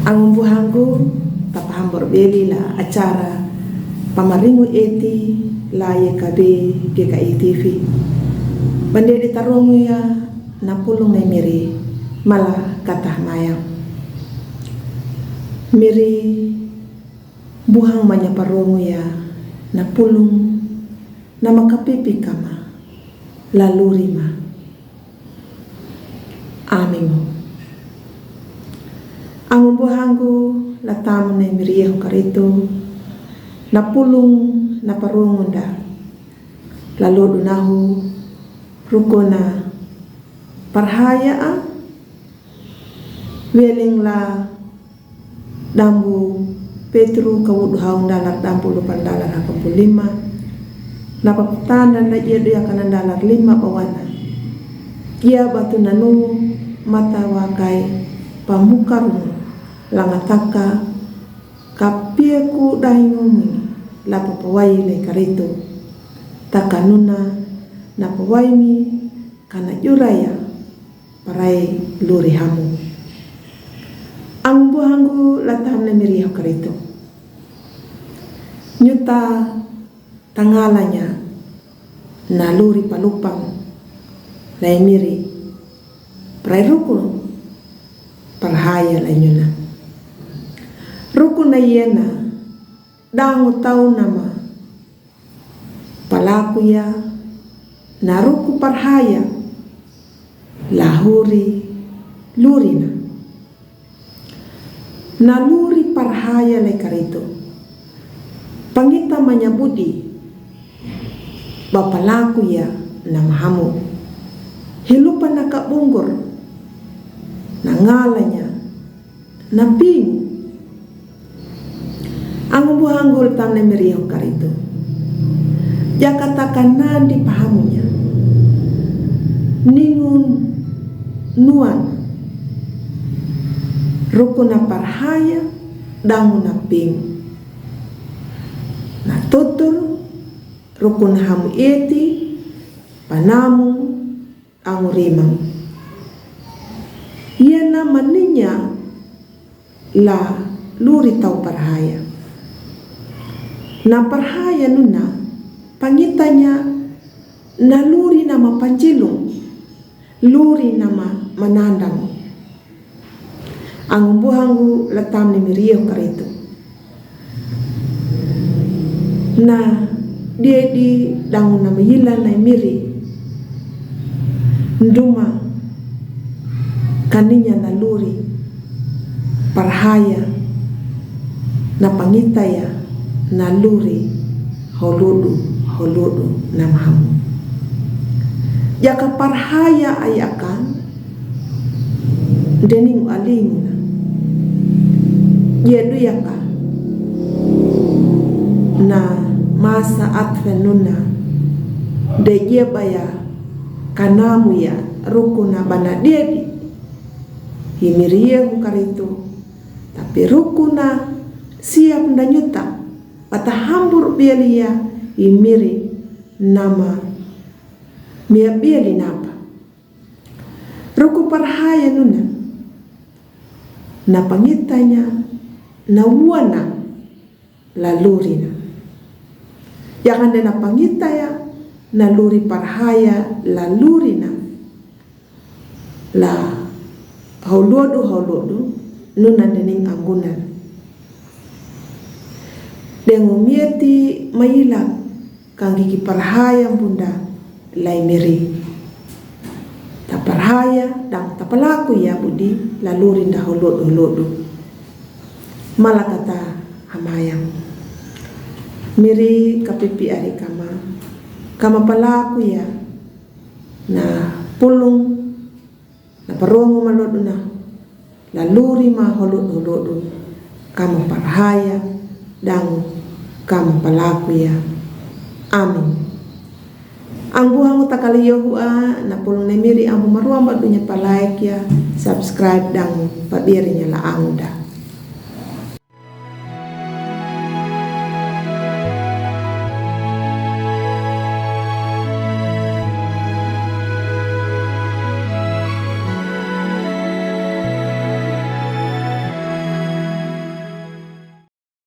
Ang buhanggu tapahambor beli la acara pamaringu eti la YKB GKI TV. Bande ditarungu ya napulung na miri malah kata mayang. Miri buhang manya parungu ya napulung na makapipi kama lalu rima. Amin. Ang buhanggu latamu na miriyehu karito napulung na parungunda lalu dunahu rukuna parhaya weling la dambu Petru kawudu haung dalar dampu lupan dalar 85 napaputana na iya doya kanan dalar 5 pawana ia batu nanu mata wakai pamukaru langataka kapieku daingumi la papawai le karito takanuna na pawaimi kana juraya parai luri hamu. Ang buhanggu lataham na miriyaw karito nyuta tangalanya na luri palupang lai miri parai rukun parhaya la nyuna rukun na yena dangu tau nama palaku ya naruku parhaya lahuri lurina naluri parhaya le karito pangita manyabudi bapalaku ya namahamu hilupa nakabunggur nangalanya naping ang buhanggul tam na meriyaw karito jakatakan nandi pahamunya ningun nuan rukuna parhaya dangu naping na tutur rukun hamu eti panamu ang rimang ia namanya la luri tau parhaya na parhaya nuna pangitanya na luri nama panjilung luri nama manandang ang buhanggu latam ni miriyaw karito na dia di dangu nama yila na miri nduma kaninya na luri parhaya na pangitaya na luri holudu na mahamu jaka parhaya ayakan dening aling yedu yaka na masa atfenuna de jebaya kanamu ya rukuna banadedi himiriyehu karito tapi rukuna siap ndanyuta patahambur belia imiri nama mia beli napa ruku parhaya nuna na pangitanya na wana lalurina yang ada na pangitaya na luri parhaya lalurina la haulodu nuna dening anggunan dengumieti mailak kang gigi parhaya bunda lai meri taparhaya dang tapalaku ya budi lalurin dah holodu malah kata hamayang miri kapipi ari kama palaku ya na pulung na parongo malodu na laluri ma holodu kama parhaya dang kama palaku ya. Amin. Ang buhang utakali yohua na pulong na miri ang bumaruang badunya palike ya subscribe dang pabirinya la angda.